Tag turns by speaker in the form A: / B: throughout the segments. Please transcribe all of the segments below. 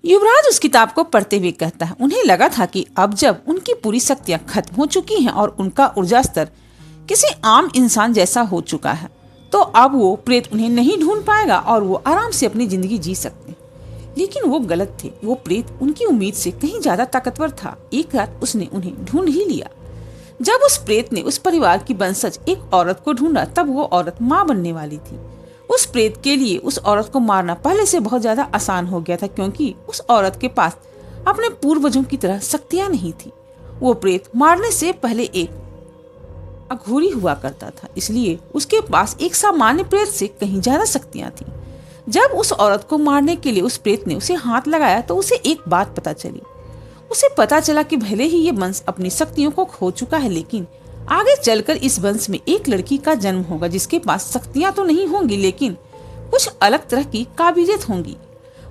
A: युवराज उस किताब को पढ़ते हुए कहता है, उन्हें लगा था कि अब जब उनकी पूरी शक्तियां खत्म हो चुकी हैं और उनका ऊर्जा स्तर किसी आम इंसान जैसा हो चुका है, तो अब वो प्रेत उन्हें नहीं ढूंढ पाएगा और वो आराम से अपनी जिंदगी जी सकते हैं। लेकिन वो गलत थे। वो प्रेत उनकी उम्मीद से कहीं ज्यादा ताकतवर था। एक रात उसने उन्हें ढूंढ ही लिया। जब उस प्रेत ने उस परिवार की वंशज एक औरत को ढूंढा, तब वो औरत माँ बनने वाली थी। उस प्रेत के लिए उस औरत को मारना पहले से बहुत ज्यादा आसान हो गया था, क्योंकि उस औरत के पास अपने पूर्वजों की तरह शक्तियां नहीं थी। वो प्रेत मारने से पहले एक अघोरी हुआ करता था, इसलिए उसके पास एक सामान्य प्रेत से कहीं ज्यादा शक्तियां थी। जब उस औरत को मारने के लिए उस प्रेत ने उसे हाथ लगाया, तो उसे एक बात पता चली। उसे पता चला कि भले ही ये वंश अपनी शक्तियों को खो चुका है, लेकिन आगे चलकर इस वंश में एक लड़की का जन्म होगा जिसके पास शक्तियां तो नहीं होंगी, लेकिन कुछ अलग तरह की काबिलियत होंगी।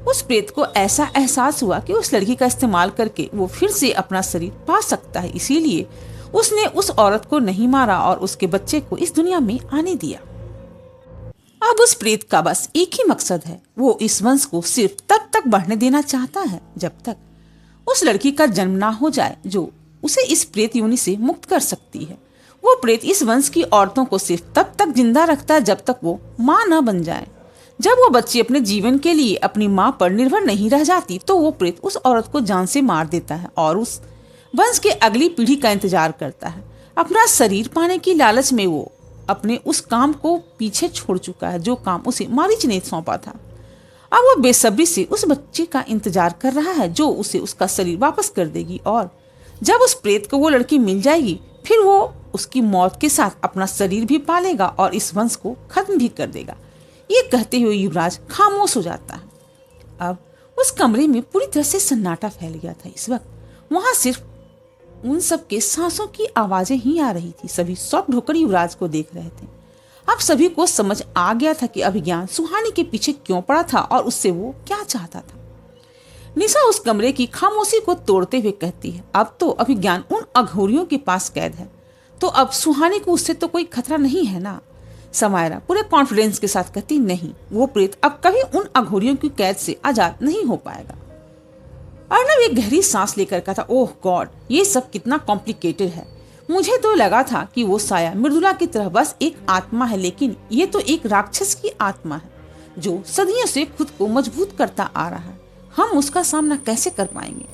A: उस प्रेत को ऐसा एहसास हुआ कि उस लड़की का इस्तेमाल करके वो फिर से अपना शरीर पा सकता है, इसीलिए उसने उस औरत को नहीं मारा और उसके बच्चे को इस दुनिया में आने दिया। अब उस प्रेत का बस एक ही मकसद है, वो इस वंश को सिर्फ तब तक बढ़ने देना चाहता है जब तक उस लड़की का जन्म ना हो जाए जो उसे इस प्रेत योनि से मुक्त कर सकती है। वो प्रेत इस वंश की औरतों को सिर्फ तब तक जिंदा रखता है जब तक वो माँ न बन जाए। जब वो बच्ची अपने जीवन के लिए अपनी माँ पर निर्भर नहीं रह जाती, तो वो प्रेत उस औरत को जान से मार देता है और उस वंश के अगली पीढ़ी का इंतजार करता है। अपना शरीर पाने की लालच में वो अपने उस काम को पीछे छोड़ चुका है जो काम उसे मारीच ने सौंपा था। अब वो बेसब्री से उस बच्चे का इंतजार कर रहा है जो उसे उसका शरीर वापस कर देगी, और जब उस प्रेत को वो लड़की मिल जाएगी, फिर वो उसकी मौत के साथ अपना शरीर भी पालेगा और इस वंश को खत्म भी कर देगा। ये कहते हुए युवराज खामोश हो जाता है। अब उस कमरे में पूरी तरह से सन्नाटा फैल गया था। इस वक्त वहां सिर्फ उन सब के सांसों की आवाजें ही आ रही थी। सभी शॉक्ड होकर युवराज को देख रहे थे। अब सभी को समझ आ गया था कि अभिज्ञान सुहानी के पीछे क्यों पड़ा था और उससे वो क्या चाहता था। निशा उस कमरे की खामोशी को तोड़ते हुए कहती है, अब तो अभिज्ञान उन अघोरियों के पास कैद है, तो अब सुहानी को उससे तो कोई खतरा नहीं है ना। समायरा पूरे कॉन्फिडेंस के साथ कहती, नहीं, वो प्रेत अब कभी उन अघोरियों की कैद से आजाद नहीं हो पाएगा। अर्णव एक गहरी सांस लेकर कहा, ओह गॉड, ये सब कितना कॉम्प्लिकेटेड है। मुझे तो लगा था कि वो साया मृदुला की तरह बस एक आत्मा है, लेकिन ये तो एक राक्षस की आत्मा है जो सदियों से खुद को मजबूत करता आ रहा है। हम उसका सामना कैसे कर पाएंगे?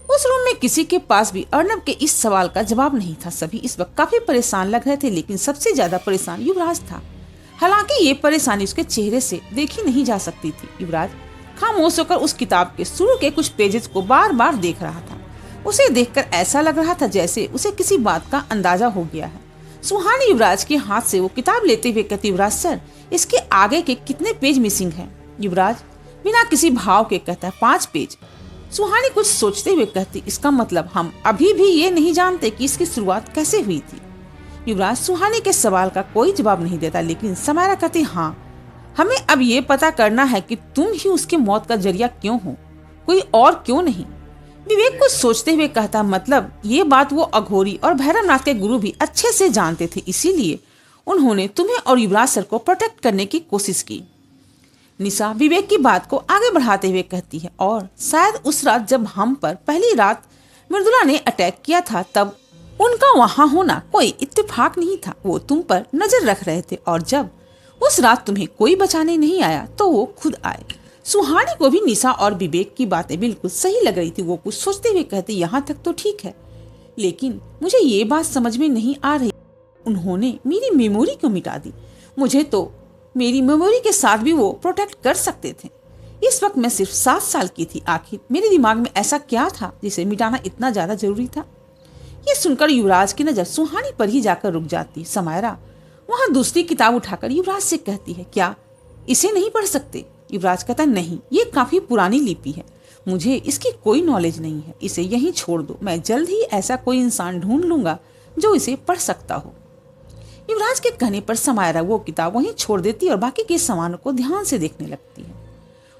A: उस रूम में किसी के पास भी अर्णव के इस सवाल का जवाब नहीं था। सभी इस वक्त काफी परेशान लग रहे थे, लेकिन सबसे ज्यादा परेशान युवराज था। हालांकि ये परेशानी उसके चेहरे से देखी नहीं जा सकती थी। युवराज खामोश होकर उस किताब के शुरू के कुछ पेजेस को बार बार देख रहा था। उसे देखकर ऐसा लग रहा था जैसे उसे किसी बात का अंदाजा हो गया है। सुहानी युवराज के हाथ से वो किताब लेते हुए कहती, युवराज सर, इसके आगे के कितने पेज मिसिंग हैं? युवराज बिना किसी भाव के कहता है, 5 पेज। सुहानी कुछ सोचते हुए कहती, इसका मतलब हम अभी भी ये नहीं जानते कि इसकी शुरुआत कैसे हुई थी। युवराज सुहानी के सवाल का कोई जवाब नहीं देता, लेकिन समायरा कहती, हाँ, हमें अब ये पता करना है कि तुम ही उसकी मौत का जरिया क्यों हो, कोई और क्यों नहीं। विवेक कुछ सोचते हुए कहता, मतलब ये बात वो अघोरी और भैरवनाथ के गुरु भी अच्छे से जानते थे, इसीलिए उन्होंने तुम्हें और युवराज सर को प्रोटेक्ट करने की कोशिश की। निशा विवेक की बात को आगे बढ़ाते हुए कहती है, और शायद उस रात जब हम पर पहली रात मृदुला ने अटैक किया था, तब उनका वहां होना कोई इत्तेफाक नहीं था। वो तुम पर नजर रख रहे थे और जब उस रात तुम्हें कोई बचाने नहीं आया तो वो खुद आए। सुहानी को भी निशा और विवेक की बातें बिल्कुल सही लग रही थी। वो कुछ सोचते हुए कहती, यहाँ तक तो ठीक है, लेकिन मुझे ये बात समझ में नहीं आ रही, उन्होंने मेरी मेमोरी क्यों मिटा दी? मुझे तो मेरी मेमोरी के साथ भी वो प्रोटेक्ट कर सकते थे। इस वक्त मैं सिर्फ 7 साल की थी। आखिर मेरे दिमाग में ऐसा क्या था जिसे मिटाना इतना ज्यादा जरूरी था? ये सुनकर युवराज की नजर सुहानी पर ही जाकर रुक जाती। समायरा वहां दूसरी किताब उठाकर युवराज से कहती है, क्या इसे नहीं पढ़ सकते? युवराज कहता, नहीं, ये काफी पुरानी लिपि है, मुझे इसकी कोई नॉलेज नहीं है, इसे यहीं छोड़ दो। मैं जल्द ही ऐसा कोई इंसान ढूंढ लूंगा जो इसे पढ़ सकता हो। युवराज के कहने पर समायरा वो किताब वहीं छोड़ देती और बाकी के सामानों को ध्यान से देखने लगती है।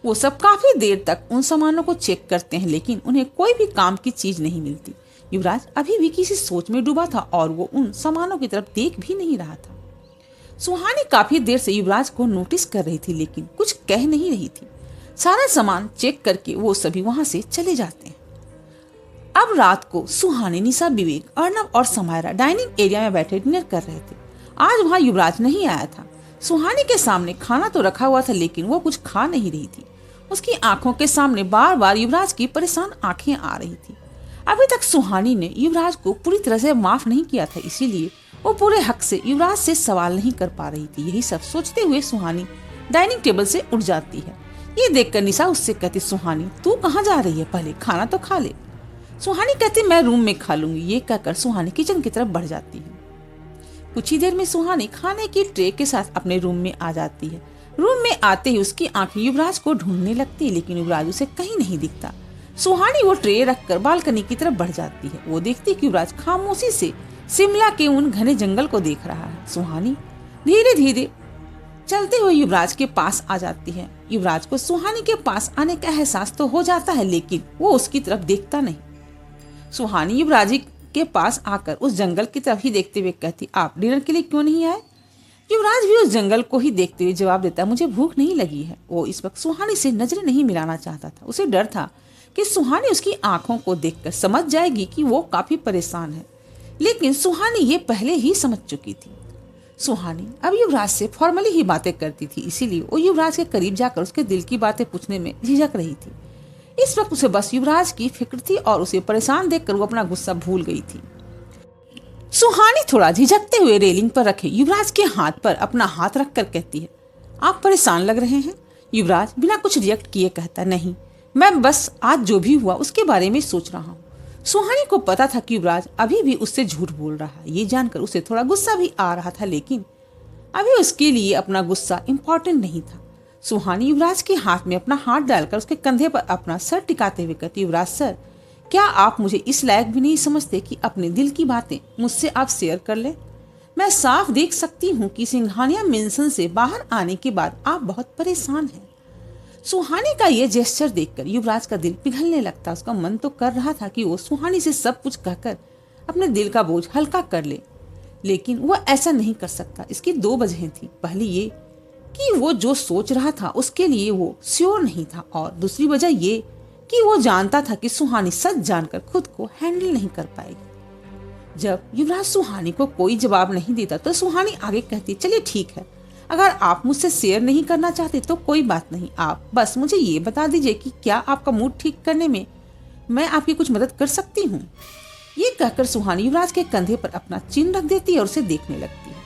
A: वो सब काफी देर तक उन सामानों को चेक करते हैं, लेकिन उन्हें कोई भी काम की चीज नहीं मिलती। युवराज अभी भी किसी सोच में डूबा था और वो उन सामानों की तरफ देख भी नहीं रहा था। सुहानी काफी देर से युवराज को नोटिस कर रही थी, लेकिन कुछ कह नहीं रही थी। सारा सामान चेक करके वो सभी वहां से चले जाते हैं। अब रात को सुहानी, निशा, विवेक, अर्नब और समायरा डाइनिंग एरिया में बैठे डिनर कर रहे थे। आज वहां युवराज नहीं आया था। सुहानी के सामने खाना तो रखा हुआ था लेकिन वो कुछ खा नहीं रही थी। उसकी आंखों के सामने बार बार युवराज की परेशान आंखें आ रही थी। अभी तक सुहानी ने युवराज को पूरी तरह से माफ नहीं किया था, इसीलिए वो पूरे हक से युवराज से सवाल नहीं कर पा रही थी। यही सब सोचते हुए सुहानी डाइनिंग टेबल से उठ जाती है। ये देखकर निशा उससे कहती, सुहानी तू कहाँ जा रही है, पहले खाना तो खा ले। सुहानी कहती, मैं रूम में खा लूंगी। ये कहकर सुहानी किचन की तरफ बढ़ जाती है। कुछ ही देर में सुहानी खाने की ट्रे के साथ अपने रूम में आ जाती है। रूम में आते ही उसकी आंखें युवराज को ढूंढने लगती है लेकिन युवराज उसे कहीं नहीं दिखता। सुहानी वो ट्रे रखकर बालकनी की तरफ बढ़ जाती है। वो देखती है कि युवराज खामोशी से शिमला के उन घने जंगल को देख रहा है। सुहानी धीरे धीरे चलते हुए युवराज के पास आ जाती है। युवराज को सुहानी के पास आने का एहसास तो हो जाता है लेकिन वो उसकी तरफ देखता नहीं। सुहानी युवराज के पास आकर उस जंगल की तरफ ही देखते हुए कहती, आप डिनर के लिए क्यों नहीं आए? युवराज भी उस जंगल को ही देखते हुए जवाब देता, मुझे भूख नहीं लगी है। वो इस वक्त सुहानी से नजरें नहीं मिलाना चाहता था। उसे डर था कि सुहानी उसकी आंखों को देखकर समझ जाएगी कि वो काफी परेशान है, लेकिन सुहानी ये पहले ही समझ चुकी थी। सुहानी अब युवराज से फॉर्मली ही बातें करती थी, इसीलिए वो युवराज के करीब जाकर उसके दिल की बातें पूछने में झिझक रही थी। इस वक्त उसे बस युवराज की फिक्र थी और उसे परेशान देखकर वो अपना गुस्सा भूल गई थी। सुहानी थोड़ा झिझकते हुए रेलिंग पर रखे युवराज के हाथ पर अपना हाथ रखकर कहती है, आप परेशान लग रहे हैं। युवराज बिना कुछ रिएक्ट किए कहता, नहीं, मैं बस आज जो भी हुआ उसके बारे में सोच रहा हूँ। सुहानी को पता था कि युवराज अभी भी उससे झूठ बोल रहा है। ये जानकर उसे थोड़ा गुस्सा भी आ रहा था लेकिन अभी उसके लिए अपना गुस्सा इम्पोर्टेंट नहीं था। सुहानी युवराज के हाथ में अपना हाथ डालकर उसके कंधे पर अपना सर टिकाते हुए कहती, युवराज सर, क्या आप मुझे इस लायक भी नहीं समझते कि अपने दिल की बातें मुझसे आप शेयर कर ले? मैं साफ देख सकती हूँ कि सिंघानिया मेंशन से बाहर आने के बाद आप बहुत परेशान हैं। सुहानी का यह जेस्चर देखकर युवराज का दिल पिघलने लगता। उसका मन तो कर रहा था कि वो सुहानी से सब कुछ कहकर अपने दिल का बोझ हल्का कर ले, लेकिन वो ऐसा नहीं कर सकता। इसकी दो वजहें थी। पहली ये कि वो जो सोच रहा था उसके लिए वो श्योर नहीं था, और दूसरी वजह ये कि वो जानता था कि सुहानी सच जानकर खुद को हैंडल नहीं कर पाएगी। जब युवराज सुहानी को कोई जवाब नहीं देता तो सुहानी आगे कहती, चलिए ठीक है, अगर आप मुझसे शेयर नहीं करना चाहते तो कोई बात नहीं, आप बस मुझे ये बता दीजिए कि क्या आपका मूड ठीक करने में मैं आपकी कुछ मदद कर सकती हूँ। ये कहकर सुहानी युवराज के कंधे पर अपना चिन्ह रख देती है और उसे देखने लगती है।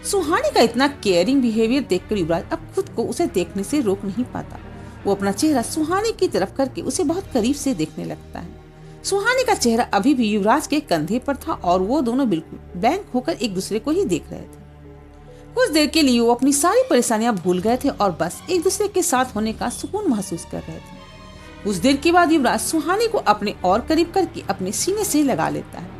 A: सुहानी का इतना केयरिंग बिहेवियर देखकर युवराज अब खुद को उसे देखने से रोक नहीं पाता। वो अपना चेहरा सुहानी की तरफ करके उसे बहुत करीब से देखने लगता है। सुहानी का चेहरा अभी भी युवराज के कंधे पर था और वो दोनों बिल्कुल ब्लैंक होकर एक दूसरे को ही देख रहे थे। कुछ देर के लिए वो अपनी सारी परेशानियां भूल गए थे और बस एक दूसरे के साथ होने का सुकून महसूस कर रहे थे। कुछ देर के बाद युवराज सुहानी को अपने और करीब करके अपने सीने से लगा लेता है।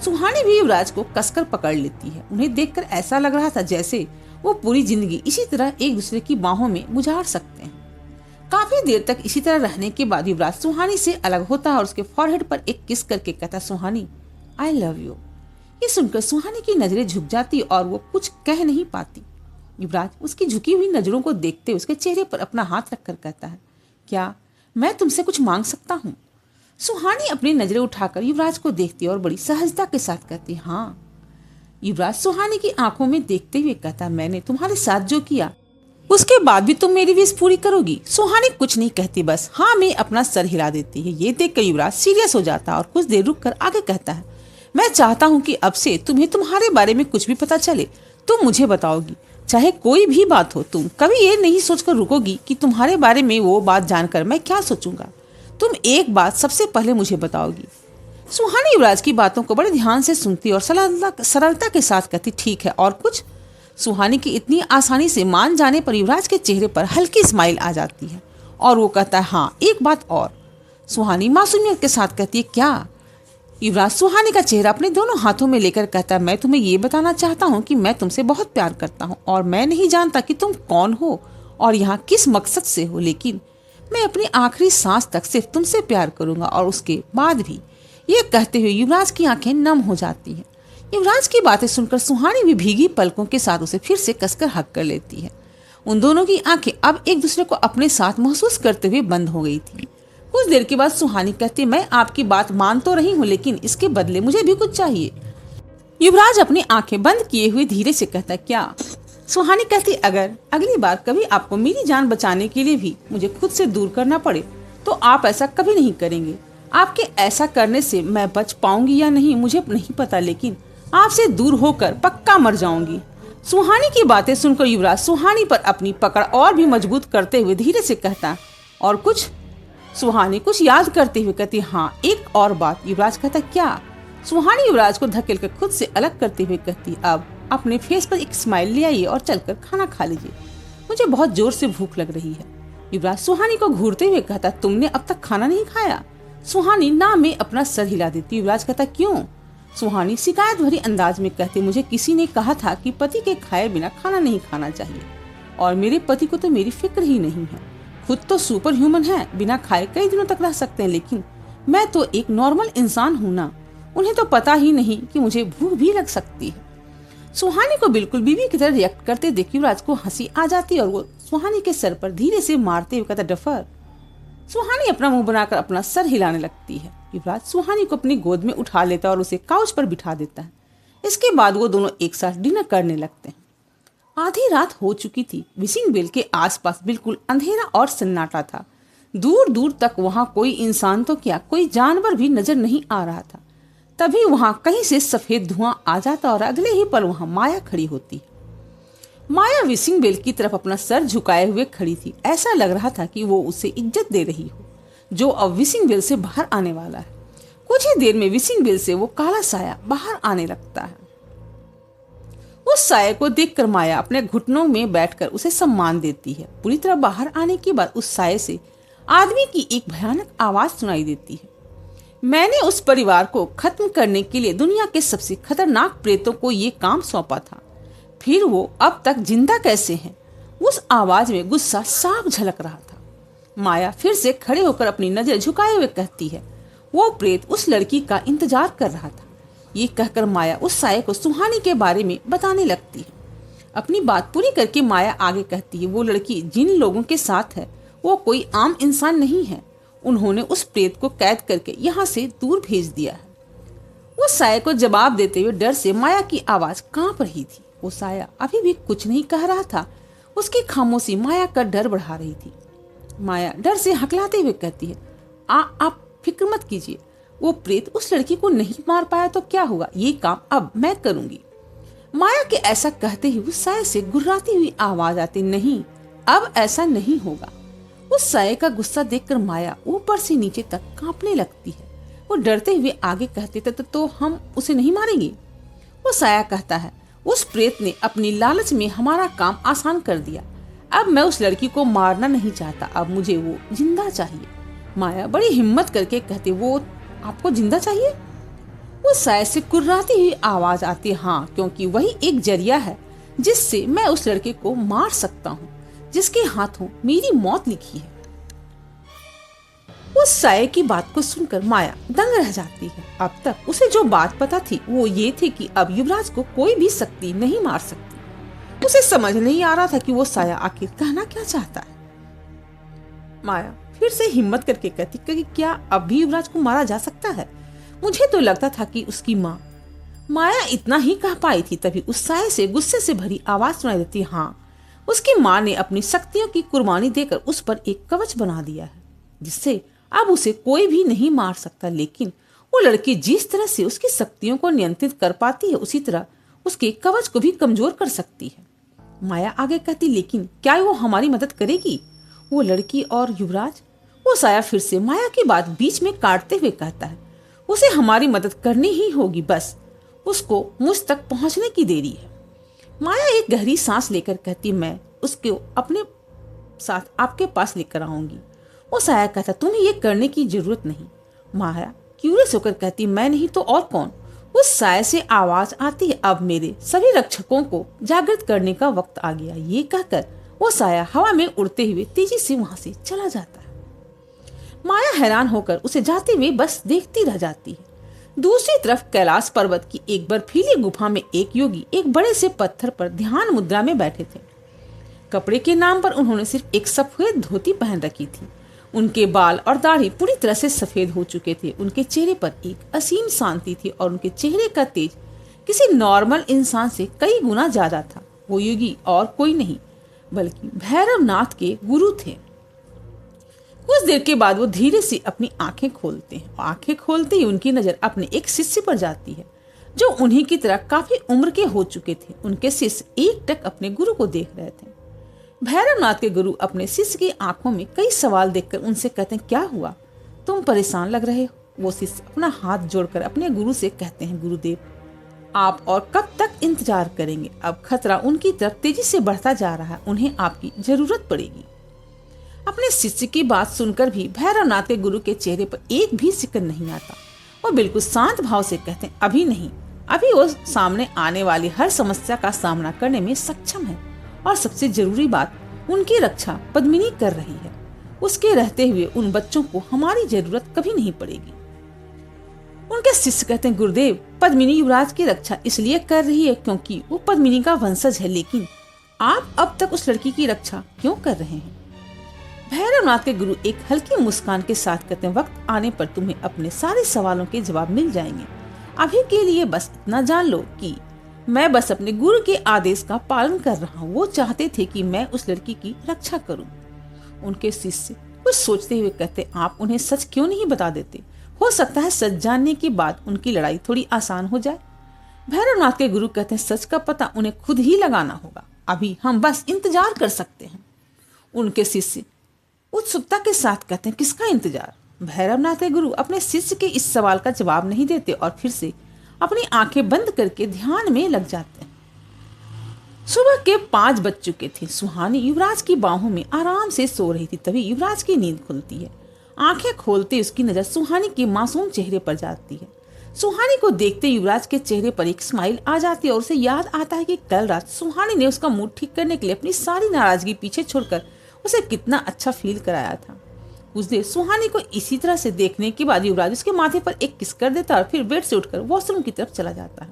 A: सुहानी भी युवराज को कसकर पकड़ लेती है। उन्हें देखकर ऐसा लग रहा था जैसे वो पूरी जिंदगी इसी तरह एक दूसरे की बाहों में गुजार सकते हैं। काफी देर तक इसी तरह रहने के बाद युवराज सुहानी से अलग होता है और उसके फॉरहेड पर एक किस करके कहता, सुहानी आई लव यू। ये सुनकर सुहानी की नजरें झुक जाती और वो कुछ कह नहीं पाती। युवराज उसकी झुकी हुई नजरों को देखते उसके चेहरे पर अपना हाथ रखकर कहता है, क्या मैं तुमसे कुछ मांग सकता हूँ? सुहानी अपनी नजरें उठाकर युवराज को देखती और बड़ी सहजता के साथ कहती, हाँ। युवराज सुहानी की आंखों में देखते हुए कहता, मैंने तुम्हारे साथ जो किया उसके बाद भी तुम मेरी विश पूरी करोगी? सुहानी कुछ नहीं कहती, बस हाँ में अपना सर हिला देती है। ये देखकर युवराज सीरियस हो जाता है और कुछ देर रुक कर आगे कहता है, मैं चाहता हूँ कि अब से तुम्हें तुम्हारे बारे में कुछ भी पता चले तुम मुझे बताओगी, चाहे कोई भी बात हो। तुम कभी ये नहीं सोचकर रुकोगी कि तुम्हारे बारे में वो बात जानकर मैं क्या सोचूंगा। तुम एक बात सबसे पहले मुझे बताओगी। सुहानी युवराज की बातों को बड़े ध्यान से सुनती और सरलता के साथ कहती, ठीक है, और कुछ? सुहानी की इतनी आसानी से मान जाने पर युवराज के चेहरे पर हल्की स्माइल आ जाती है और वो कहता है, हाँ एक बात और। सुहानी मासूमियत के साथ कहती है, क्या? युवराज सुहानी का चेहरा अपने दोनों हाथों में लेकर कहता है, मैं तुम्हें ये बताना चाहता हूँ कि मैं तुमसे बहुत प्यार करता हूँ और मैं नहीं जानता कि तुम कौन हो और यहाँ किस मकसद से हो, लेकिन मैं अपनी आखिरी सांस तक सिर्फ तुमसे प्यार करूंगा और उसके बाद भी। ये कहते हुए युवराज की आंखें नम हो जाती हैं। युवराज की बातें सुनकर सुहानी भी भीगी पलकों के साथ उसे फिर से कसकर हक कर लेती है। उन दोनों की आंखें अब एक दूसरे को अपने साथ महसूस करते हुए बंद हो गई थी। कुछ देर के बाद सुहानी कहती, मैं आपकी बात मान तो रही हूँ, लेकिन इसके बदले मुझे भी कुछ चाहिए। युवराज अपनी आंखें बंद किए हुए धीरे से कहता, क्या? सुहानी कहती, अगर अगली बार कभी आपको मेरी जान बचाने के लिए भी मुझे खुद से दूर करना पड़े तो आप ऐसा कभी नहीं करेंगे। आपके ऐसा करने से मैं बच पाऊंगी या नहीं मुझे नहीं पता, लेकिन आपसे दूर होकर पक्का मर जाऊंगी। सुहानी की बातें सुनकर युवराज सुहानी पर अपनी पकड़ और भी मजबूत करते हुए धीरे से कहता, और कुछ? सुहानी कुछ याद करते हुए कहती, हाँ एक और बात। युवराज कहता, क्या? सुहानी युवराज को धकेल कर खुद से अलग करते हुए कहती, अब अपने फेस पर एक स्माइल ले आइए और चलकर खाना खा लीजिए, मुझे बहुत जोर से भूख लग रही है। युवराज सुहानी को घूरते हुए कहता, तुमने अब तक खाना नहीं खाया? सुहानी ना में अपना सर हिला देती। युवराज कहता, क्यों? सुहानी शिकायत भरी अंदाज में कहती, मुझे किसी ने कहा था कि पति के खाए बिना खाना नहीं खाना चाहिए, और मेरे पति को तो मेरी फिक्र ही नहीं है। खुद तो सुपर ह्यूमन है, बिना खाए कई दिनों तक रह सकते हैं, लेकिन मैं तो एक नॉर्मल इंसान हूँ ना। उन्हें तो पता ही नहीं कि मुझे भूख भी लग सकती है। सुहानी को बिल्कुल बीवी की तरह रिएक्ट करते देख युवराज को हंसी आ जाती और वो सुहानी के सर पर धीरे से मारते हुए कहता, डफर। सुहानी अपना मुंह बनाकर अपना सर हिलाने लगती है। युवराज सुहानी को अपनी गोद में उठा लेता और उसे काउच पर बिठा देता है। इसके बाद वो दोनों एक साथ डिनर करने लगते हैं। आधी रात हो चुकी थी। विशिंग वेल के आसपास बिल्कुल अंधेरा और सन्नाटा था। दूर दूर तक वहां कोई इंसान तो क्या, कोई जानवर भी नजर नहीं आ रहा था। तभी वहां कहीं से सफेद धुआं आ जाता और अगले ही पल वहां माया खड़ी होती। माया विशिंग वेल की तरफ अपना सर झुकाए हुए खड़ी थी। ऐसा लग रहा था कि वो उसे इज्जत दे रही हो, जो अब विशिंग वेल से बाहर आने वाला है। कुछ ही देर में विशिंग वेल से वो काला साया बाहर आने लगता है। उस साये को देखकर माया अपने घुटनों में बैठकर उसे सम्मान देती है। पूरी तरह बाहर आने के बाद उस साये से आदमी की एक भयानक आवाज सुनाई देती है, मैंने उस परिवार को खत्म करने के लिए दुनिया के सबसे खतरनाक प्रेतों को ये काम सौंपा था, फिर वो अब तक जिंदा कैसे हैं? उस आवाज में गुस्सा साफ झलक रहा था। माया फिर से खड़े होकर अपनी नजर झुकाए हुए कहती है, वो प्रेत उस लड़की का इंतजार कर रहा था। ये कहकर माया उस साये को सुहानी के बारे में बताने लगती है। अपनी बात पूरी करके माया आगे कहती है, वो लड़की जिन लोगों के साथ है वो कोई आम इंसान नहीं है। उन्होंने उस प्रेत को कैद करके यहाँ से दूर भेज दिया है। वो साया को जवाब देते हुए डर से माया की आवाज कांप रही थी। वो साया अभी भी कुछ नहीं कह रहा था। उसकी खामोशी माया का डर बढ़ा रही थी। माया डर से हकलाते हुए कहती है, आप फिक्र मत कीजिए, वो प्रेत उस लड़की को नहीं मार पाया तो क्या हुआ, ये काम अब मैं करूंगी। माया के ऐसा कहते ही उस साये से गुर्राती हुई आवाज आती, नहीं अब ऐसा नहीं होगा। उस साये का गुस्सा देखकर माया ऊपर से नीचे तक कांपने लगती है। वो डरते हुए आगे कहते थे, तो हम उसे नहीं मारेंगे। वो साया कहता है, उस प्रेत ने अपनी लालच में हमारा काम आसान कर दिया। अब मैं उस लड़की को मारना नहीं चाहता, अब मुझे वो जिंदा चाहिए। माया बड़ी हिम्मत करके कहती, वो आपको जिंदा चाहिए? वो साये से कुर्राती हुई आवाज आती, हाँ, क्योंकि वही एक जरिया है जिससे मैं उस लड़के को मार सकता हूँ, जिसके हाथों मेरी मौत लिखी है। उस साये की बात को सुनकर माया दंग रह जाती है। अब तक उसे जो बात पता थी वो ये थी कि अब युवराज को कोई भी शक्ति नहीं मार सकती। उसे समझ नहीं आ रहा था कि वो साया आखिर कहना क्या चाहता है। माया फिर से हिम्मत करके कहती कि क्या अब भी युवराज को मारा जा सकता है? मुझे तो लगता था कि उसकी माँ। माया इतना ही कह पाई थी, तभी उस साये से गुस्से से भरी आवाज सुनाई देती, हाँ, उसकी माँ ने अपनी शक्तियों की कुर्बानी देकर उस पर एक कवच बना दिया है, जिससे अब उसे कोई भी नहीं मार सकता। लेकिन वो लड़की जिस तरह से उसकी शक्तियों को नियंत्रित कर पाती है, उसी तरह उसके कवच को भी कमजोर कर सकती है। माया आगे कहती, लेकिन क्या वो हमारी मदद करेगी, वो लड़की और युवराज? वो साया फिर से माया की बात बीच में काटते हुए कहता है, उसे हमारी मदद करनी ही होगी, बस उसको मुझ तक पहुंचने की देरी है। माया एक गहरी सांस लेकर कहती, मैं उसको अपने साथ आपके पास लेकर आऊंगी। वो साया कहता, तुम्हें ये करने की जरूरत नहीं। माया क्यूरियस होकर कहती, मैं नहीं तो और कौन? उस साये से आवाज आती है, अब मेरे सभी रक्षकों को जागृत करने का वक्त आ गया। ये कहकर वो साया हवा में उड़ते हुए तेजी से वहां से चला जाता है। माया हैरान होकर उसे जाते हुए बस देखती रह जाती है। दूसरी तरफ कैलाश पर्वत की एक बर्फीली गुफा में एक योगी एक बड़े से पत्थर पर ध्यान मुद्रा में बैठे थे। कपड़े के नाम पर उन्होंने सिर्फ एक सफेद धोती पहन रखी थी। उनके बाल और दाढ़ी पूरी तरह से सफेद हो चुके थे। उनके चेहरे पर एक असीम शांति थी और उनके चेहरे का तेज किसी नॉर्मल इंसान से कई गुना ज्यादा था। वो योगी और कोई नहीं बल्कि भैरवनाथ के गुरु थे। कुछ देर के बाद वो धीरे से अपनी आंखें खोलते हैं। आंखें खोलते ही उनकी नजर अपने एक शिष्य पर जाती है जो उन्हीं की तरह काफी उम्र के हो चुके थे। उनके शिष्य एकटक अपने गुरु को देख रहे थे। भैरवनाथ के गुरु अपने शिष्य की आंखों में कई सवाल देखकर उनसे कहते हैं, क्या हुआ, तुम परेशान लग रहे हो। वो शिष्य अपना हाथ जोड़कर अपने गुरु से कहते हैं, गुरुदेव आप और कब तक इंतजार करेंगे। अब खतरा उनकी तरफ तेजी से बढ़ता जा रहा है, उन्हें आपकी जरूरत पड़ेगी। अपने शिष्य की बात सुनकर भी भैरवनाथ के गुरु के चेहरे पर एक भी सिकन नहीं आता। वो बिल्कुल शांत भाव से कहते हैं, अभी नहीं, अभी वो सामने आने वाली हर समस्या का सामना करने में सक्षम है और सबसे जरूरी बात, उनकी रक्षा पद्मिनी कर रही है। उसके रहते हुए उन बच्चों को हमारी जरूरत कभी नहीं पड़ेगी। उनके शिष्य कहते हैं, गुरुदेव पद्मिनी युवराज की रक्षा इसलिए कर रही है क्योंकि वो पद्मिनी का वंशज है, लेकिन आप अब तक उस लड़की की रक्षा क्यों कर रहे हैं। भैरवनाथ के गुरु एक हल्की मुस्कान के साथ कहते हैं, वक्त आने पर तुम्हें अपने सारे सवालों के जवाब मिल जाएंगे। अभी के लिए बस इतना जान लो कि मैं बस अपने गुरु के आदेश का पालन कर रहा हूँ। वो चाहते थे कि मैं उस लड़की की रक्षा करूं। उनके शिष्य कुछ सोचते हुए कहते, आप उन्हें सच क्यों नहीं बता देते, हो सकता है सच जानने के बाद उनकी लड़ाई थोड़ी आसान हो जाए। भैरवनाथ के गुरु कहते हैं, सच का पता उन्हें खुद ही लगाना होगा, अभी हम बस इंतजार कर सकते हैं। उनके शिष्य उत्सुकता के साथ कहते हैं, किसका इंतजार। भैरवनाथ के गुरु अपने शिष्य के इस सवाल का जवाब नहीं देते और फिर से अपनी आंखें बंद करके ध्यान में लग जाते हैं। सुबह के 5 बज चुके थे। सुहानी युवराज की बाहों में आराम से सो रही थी। तभी युवराज की नींद खुलती है। आंखें खोलते उसकी नजर सुहानी के मासूम चेहरे पर जाती है। सुहानी को देखते युवराज के चेहरे पर एक स्माइल आ जाती है और उसे याद आता है कि कल रात सुहानी ने उसका मूड ठीक करने के लिए अपनी सारी नाराजगी पीछे छोड़कर उसे कितना अच्छा फील कराया था। उस देर सुहानी को इसी तरह से देखने के बाद युवराज उसके माथे पर एक किस कर देता और फिर बेड से उठकर वॉशरूम की तरफ चला जाता है।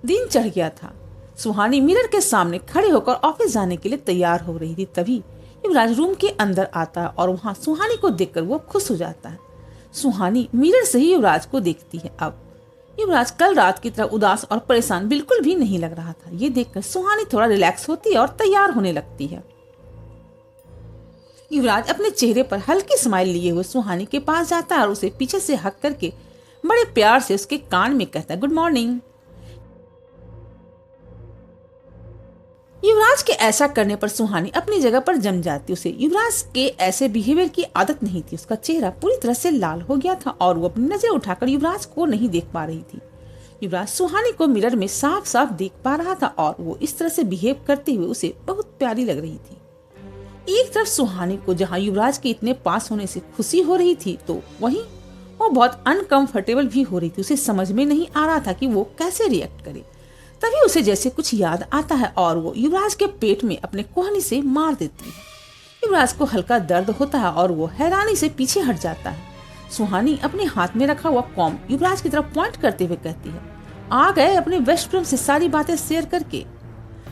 A: दिन चढ़ गया था। सुहानी मिरर के सामने खड़े होकर ऑफिस जाने के लिए तैयार हो रही थी। तभी युवराज रूम के अंदर आता है और वहां सुहानी को देखकर वो खुश हो जाता है। सुहानी मिरर से ही युवराज को देखती है। अब युवराज कल रात की तरह उदास और परेशान बिल्कुल भी नहीं लग रहा था। ये देखकर सुहानी थोड़ा रिलैक्स होती है और तैयार होने लगती है। युवराज अपने चेहरे पर हल्की स्माइल लिए हुए सुहानी के पास जाता है और उसे पीछे से हक करके बड़े प्यार से उसके कान में कहता है, गुड मॉर्निंग। युवराज के ऐसा करने पर सुहानी अपनी जगह पर जम जाती। उसे युवराज के ऐसे बिहेवियर की आदत नहीं थी। उसका चेहरा पूरी तरह से लाल हो गया था और वो अपनी नजर उठाकर युवराज को नहीं देख पा रही थी। युवराज सुहानी को मिरर में साफ साफ देख पा रहा था और वो इस तरह से बिहेव करते हुए उसे बहुत प्यारी लग रही थी। एक तरफ सुहानी को जहां युवराज के इतने पास होने से खुशी हो रही थी, तो वहीं वो बहुत अनकंफर्टेबल भी हो रही थी। उसे समझ में नहीं आ रहा था कि वो कैसे रिएक्ट करे। तभी उसे जैसे कुछ याद आता है और वो युवराज के पेट में अपने कोहनी से मार देती है। युवराज को हल्का दर्द होता है और वो हैरानी से पीछे हट जाता है। सुहानी अपने हाथ में रखा हुआ कॉम युवराज की तरफ पॉइंट करते हुए कहती है, आ गए अपने बेस्ट फ्रेंड से सारी बातें शेयर करके।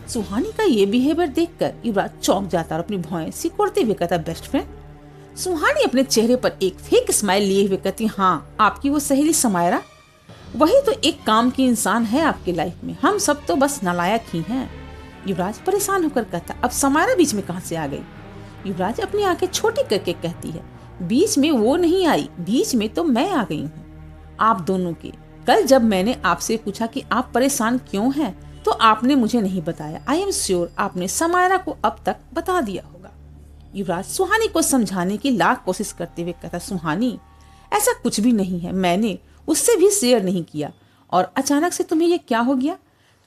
A: सुहानी का ये बिहेवियर देखकर युवराज चौंक जाता और अपनी भौएं सिकोड़ते हुए कहता, बेस्ट फ्रेंड। सुहानी अपने चेहरे पर एक फेक स्माइल लिए हुए कहती, हाँ आपकी वो सहेली समायरा, वही तो एक काम की इंसान है आपकी लाइफ में, हम सब तो बस नालायक ही हैं। युवराज परेशान होकर कहता, अब समायरा बीच में कहाँ से आ गई। युवराज अपनी आंखें छोटी करके कहती है, बीच में वो नहीं आई, बीच में तो मैं आ गई हूँ आप दोनों के। कल जब मैंने आपसे पूछा कि आप परेशान क्यों हैं, तो आपने मुझे नहीं बताया। आई एम श्योर आपने समायरा को अब तक बता दिया होगा। युवराज सुहानी को समझाने की लाख कोशिश करते हुए कहता, सुहानी ऐसा कुछ भी नहीं है, मैंने उससे भी शेयर नहीं किया। और अचानक से तुम्हें ये क्या हो गया,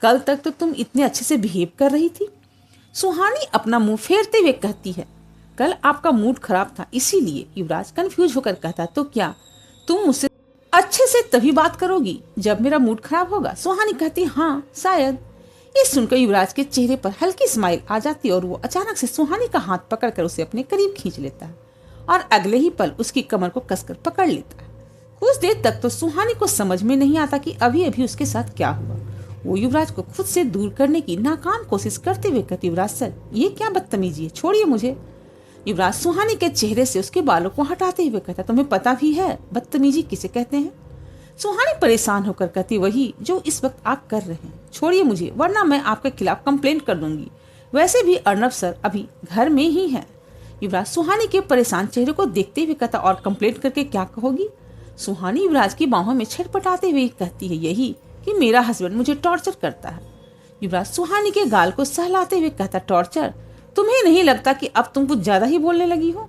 A: कल तक तो तुम इतने अच्छे से बिहेव कर रही थी। सुहानी अपना मुंह फेरते हुए कहती है, कल आपका मूड खराब था इसीलिए। युवराज कंफ्यूज होकर कहता, तो क्या तुम मुझसे अच्छे से तभी बात करोगी जब मेरा मूड खराब होगा। सुहानी कहती, हाँ शायद। ये सुनकर युवराज के चेहरे पर हल्की स्माइल आ जाती और वो अचानक से सुहानी का हाथ पकड़कर उसे अपने करीब खींच लेता है और अगले ही पल उसकी कमर को कसकर पकड़ लेता है। कुछ देर तक तो सुहानी को समझ में नहीं आता कि अभी अभी उसके साथ क्या हुआ। वो युवराज को खुद से दूर करने की नाकाम कोशिश करते हुए कहती, युवराज सर ये क्या बदतमीजी है, छोड़िए मुझे। युवराज सुहानी के चेहरे से उसके बालों को हटाते हुए कहता, तुम्हें पता भी है बदतमीजी किसे कहते हैं? सुहानी परेशान होकर कहती, वही जो इस वक्त आप कर रहे हैं, छोड़िए मुझे वरना मैं आपके खिलाफ कंप्लेंट कर दूंगी। वैसे भी अर्नब सर अभी घर में ही है। युवराज सुहानी के परेशान चेहरे को देखते हुए कहता, और कंप्लेंट करके क्या कहोगी? सुहानी युवराज की बाहों में छटपटाते हुए कहती है, यही कि मेरा हस्बैंड मुझे टॉर्चर करता है। युवराज सुहानी के गाल को सहलाते हुए कहता, टॉर्चर? तुम्हें नहीं लगता कि अब तुम कुछ ज्यादा ही बोलने लगी हो?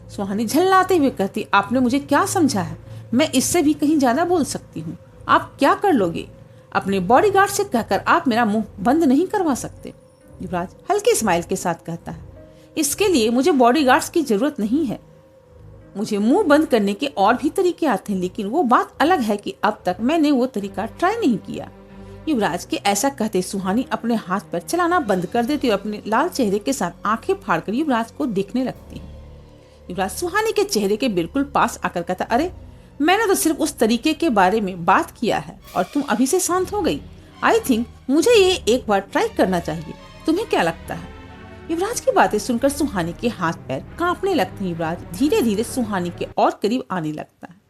A: सुहानी झल्लाते हुए कहती, आपने मुझे क्या समझा है? मैं इससे भी कहीं ज्यादा बोल सकती हूँ। आप क्या कर लोगे? अपने बॉडीगार्ड से कहकर आप मेरा मुंह बंद नहीं करवा सकते। युवराज हल्की स्माइल के साथ कहता है, इसके लिए मुझे बॉडीगार्ड्स की जरूरत नहीं है। मुझे मुंह बंद करने के और भी तरीके आते हैं, लेकिन वो बात अलग है कि अब तक मैंने वो तरीका ट्राई नहीं किया। युवराज के ऐसा कहते सुहानी अपने हाथ पर चलाना बंद कर देती और अपने लाल चेहरे के साथ आंखें फाड़कर युवराज को देखने लगती। युवराज सुहानी के चेहरे के बिल्कुल पास आकर कहता, अरे मैंने तो सिर्फ उस तरीके के बारे में बात किया है और तुम अभी से शांत हो गई। आई थिंक मुझे ये एक बार ट्राई करना चाहिए, तुम्हें क्या लगता है? युवराज की बातें सुनकर सुहानी के हाथ पैर कांपने लगते हैं। युवराज धीरे धीरे सुहानी के और करीब आने लगता है।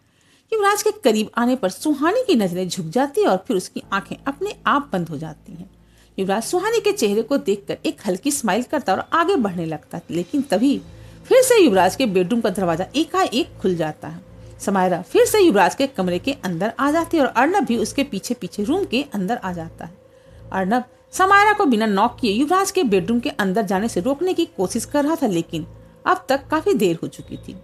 A: युवराज के करीब आने पर सुहानी की नजरें झुक जाती है और फिर उसकी आंखें अपने आप बंद हो जाती हैं। युवराज सुहानी के चेहरे को देखकर एक हल्की स्माइल करता और आगे बढ़ने लगता है, लेकिन तभी फिर से युवराज के बेडरूम का दरवाजा एकाएक खुल जाता है। समायरा फिर से युवराज के कमरे के अंदर आ जाती है और अर्नब भी उसके पीछे पीछे रूम के अंदर आ जाता है। अर्नब समायरा को बिना नॉक किए युवराज के बेडरूम के अंदर जाने से रोकने की कोशिश कर रहा था, लेकिन अब तक काफी देर हो चुकी थी।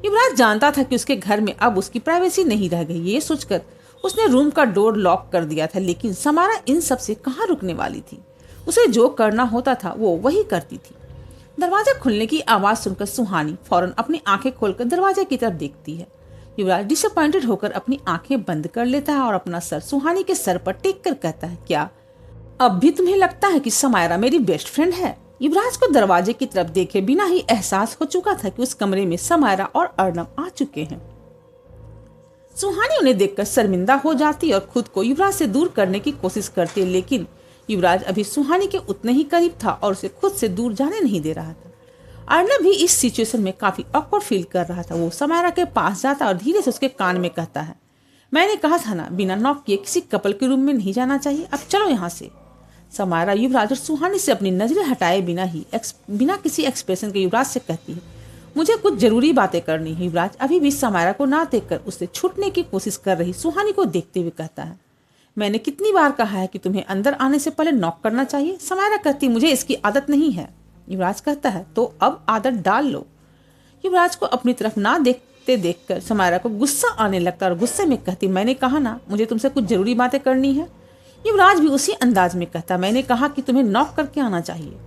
A: युवराज जानता था कि उसके घर में अब उसकी प्राइवेसी नहीं रह गई। ये सोचकर उसने रूम का डोर लॉक कर दिया था, लेकिन समायरा इन सब से कहाँ रुकने वाली थी। उसे जो करना होता था वो वही करती थी। दरवाजा खुलने की आवाज सुनकर सुहानी फौरन अपनी आंखें खोलकर दरवाजे की तरफ देखती है। युवराज डिसअपॉइंटेड होकर अपनी आंखें बंद कर लेता है और अपना सर सुहानी के सर पर टेक कर कहता है, क्या अब भी तुम्हें लगता है कि समायरा मेरी बेस्ट फ्रेंड है? युवराज को दरवाजे की तरफ देखे बिना ही एहसास हो चुका था कि उस कमरे में समायरा और अर्नब आ चुके हैं। सुहानी उन्हें देखकर शर्मिंदा हो जाती और खुद को युवराज से दूर करने की कोशिश करती है, लेकिन युवराज अभी सुहानी के उतने ही करीब था और उसे खुद से दूर जाने नहीं दे रहा था। अर्नब भी इस सिचुएशन में काफी ऑकवर्ड फील कर रहा था। वो समायरा के पास जाता और धीरे से उसके कान में कहता है, मैंने कहा था ना, बिना नॉक किए किसी कपल के रूम में नहीं जाना चाहिए, अब चलो यहाँ से। समायरा युवराज और सुहानी से अपनी नजरें हटाए बिना किसी एक्सप्रेशन के युवराज से कहती है, मुझे कुछ जरूरी बातें करनी है। युवराज अभी भी समायरा को ना देखकर उससे छूटने की कोशिश कर रही सुहानी को देखते हुए कहता है, मैंने कितनी बार कहा है कि तुम्हें अंदर आने से पहले नॉक करना चाहिए। समायरा कहती, मुझे इसकी आदत नहीं है। युवराज कहता है, तो अब आदत डाल लो। युवराज को अपनी तरफ ना देखते देखकर समायरा को गुस्सा आने लगता और गुस्से में कहती, मैंने कहा ना, मुझे तुमसे कुछ जरूरी बातें करनी है। युवराज भी उसी अंदाज में कहता, मैंने कहा कि तुम्हें नॉक करके आना चाहिए।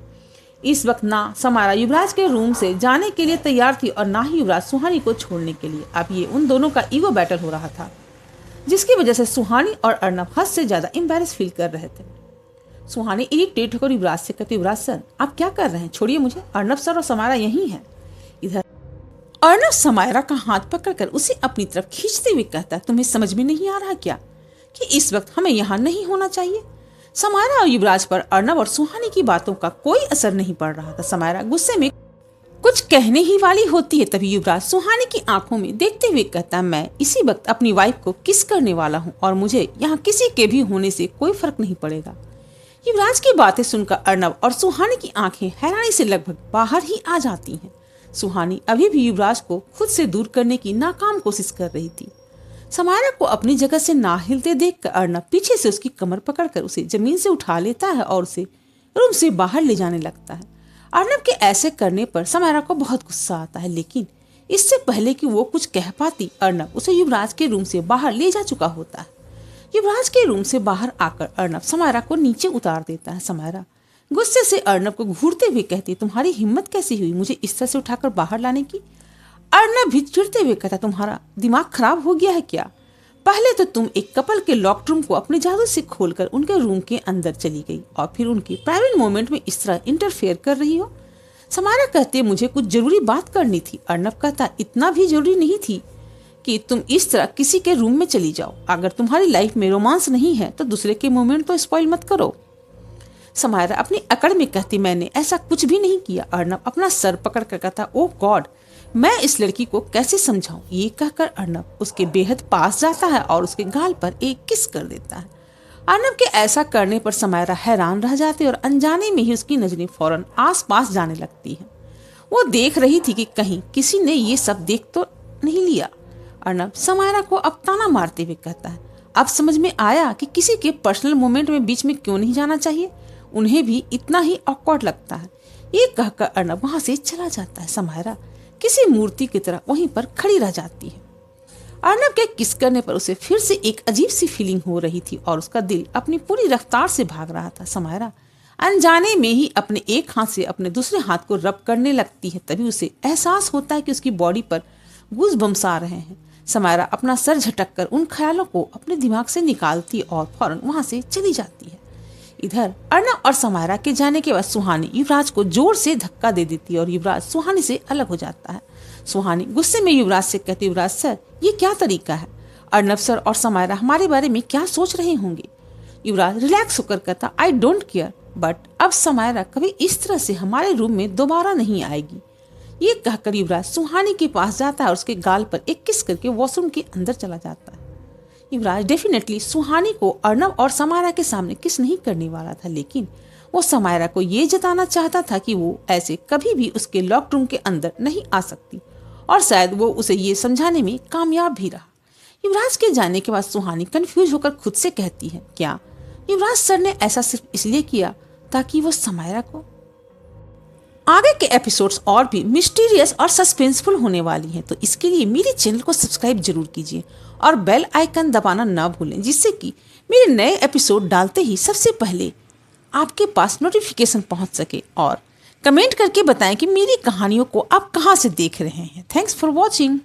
A: इस वक्त ना समायरा युवराज के रूम से जाने के लिए तैयार थी और ना ही युवराज सुहानी को छोड़ने के लिए। अब ये उन दोनों का ईगो बैटल हो रहा था, जिसकी वजह से सुहानी और अर्नब हद से ज्यादा एम्बैरेस फील कर रहे थे। सुहानी इरिटेट होकर युवराज से कहती, युवराज सर आप क्या कर रहे हैं, छोड़िए मुझे, अर्नब सर और समायरा यही है। इधर अर्नब समायरा का हाथ पकड़कर उसे अपनी तरफ खींचते हुए कहता, तुम्हें समझ में नहीं आ रहा क्या कि इस वक्त हमें यहाँ नहीं होना चाहिए? समायरा और युवराज पर अर्नब और सुहानी की बातों का कोई असर नहीं पड़ रहा था। समायरा गुस्से में कुछ कहने ही वाली होती है, तभी युवराज सुहानी की आंखों में देखते हुए कहता, मैं इसी वक्त अपनी वाइफ को किस करने वाला हूँ और मुझे यहाँ किसी के भी होने से कोई फर्क नहीं पड़ेगा। युवराज की बातें सुनकर अर्नब और सुहानी की आंखें हैरानी से लगभग बाहर ही आ जाती हैं। सुहानी अभी भी युवराज को खुद से दूर करने की नाकाम कोशिश कर रही थी। समायरा को अपनी जगह से ना हिलते देखकर अर्नब पीछे से उसकी कमर पकड़कर उसे जमीन से उठा लेता है और उसे रूम से बाहर ले जाने लगता है। अर्नब के ऐसे करने पर समायरा को बहुत गुस्सा आता है, लेकिन इससे पहले कि वो कुछ कह पाती, अर्नब उसे युवराज के रूम से बाहर ले जा चुका होता है। युवराज के रूम से बाहर आकर अर्नब समायरा को नीचे उतार देता है। समायरा गुस्से से अर्नब को घूरते हुए कहती, तुम्हारी हिम्मत कैसी हुई मुझे इस तरह से उठाकर बाहर लाने की? अर्नब भी चिढ़ते हुए कहता, तुम्हारा दिमाग खराब हो गया है क्या? पहले तो तुम एक कपल के लॉक्ड रूम को अपने जादू से खोलकर उनके रूम के अंदर चली गई और फिर उनकी प्राइवेट मोमेंट में इस तरह इंटरफेयर कर रही हो। समायरा कहती, मुझे कुछ जरूरी बात करनी थी। अर्नब कहता, इतना भी जरूरी नहीं थी। कि तुम इस तरह किसी के रूम में चली जाओ। अगर तुम्हारी लाइफ में रोमांस नहीं है तो दूसरे के मोमेंट तो स्पॉइल मत करो। समायरा अपनी अकड़ में कहती, मैंने ऐसा कुछ भी नहीं किया। अर्नब अपना सर पकड़ कर कहता, ओह गॉड, मैं इस लड़की को कैसे समझाऊं। ये कहकर अर्नब उसके बेहद पास जाता है और उसके गाल पर एक किस कर देता है। अर्नब के ऐसा करने पर समायरा हैरान रह जाती और अनजाने में ही उसकी नजरें फौरन आस पास जाने लगती है। वो देख रही थी कि कहीं किसी ने ये सब देख तो नहीं लिया। अर्नब समायरा को अब ताना मारते हुए कहता है, अब समझ में आया कि किसी के पर्सनल मोमेंट में बीच में क्यों नहीं जाना चाहिए, उन्हें भी इतना ही ऑकवर्ड लगता है। ये कहकर अर्नब वहां से चला जाता है। समायरा किसी मूर्ति की तरह वहीं पर खड़ी रह जाती है। अर्नब के किस करने पर उसे फिर से एक अजीब सी फीलिंग हो रही थी और उसका दिल अपनी पूरी रफ्तार से भाग रहा था। समायरा अनजाने में ही अपने एक हाथ से अपने दूसरे हाथ को रब करने लगती है। तभी उसे एहसास होता है कि उसकी बॉडी पर गूज़बम्स आ रहे हैं। समायरा अपना सर झटक कर उन ख्यालों को अपने दिमाग से निकालती और फौरन वहां से चली जाती है। इधर अर्नब और समायरा के जाने के बाद सुहानी युवराज को जोर से धक्का दे देती है और युवराज सुहानी से अलग हो जाता है। सुहानी गुस्से में युवराज से कहती, युवराज सर, ये क्या तरीका है? अर्नब सर और समायरा हमारे बारे में क्या सोच रहे होंगे? युवराज रिलैक्स होकर कहता, आई डोंट केयर, बट अब समायरा कभी इस तरह से हमारे रूम में दोबारा नहीं आएगी। ये कहकर युवराज सुहानी के पास जाता है और उसके गाल पर एक किस करके वॉशरूम के अंदर चला जाता है। युवराज डेफिनेटली सुहानी को अर्नब और समायरा के सामने किस नहीं करने वाला था, लेकिन वो समायरा को ये जताना चाहता था कि वो ऐसे कभी भी उसके लॉक्ड रूम के अंदर नहीं आ सकती और शायद वो उसे ये समझाने में कामयाब भी रहा। युवराज के जाने के बाद सुहानी कंफ्यूज होकर खुद से कहती है, क्या युवराज सर ने ऐसा सिर्फ इसलिए किया ताकि वो समायरा को। आगे के एपिसोड्स और भी मिस्टीरियस और सस्पेंसफुल होने वाली हैं, तो इसके लिए मेरे चैनल को सब्सक्राइब जरूर कीजिए और बेल आइकन दबाना ना भूलें, जिससे कि मेरे नए एपिसोड डालते ही सबसे पहले आपके पास नोटिफिकेशन पहुंच सके। और कमेंट करके बताएं कि मेरी कहानियों को आप कहां से देख रहे हैं। Thanks for watching.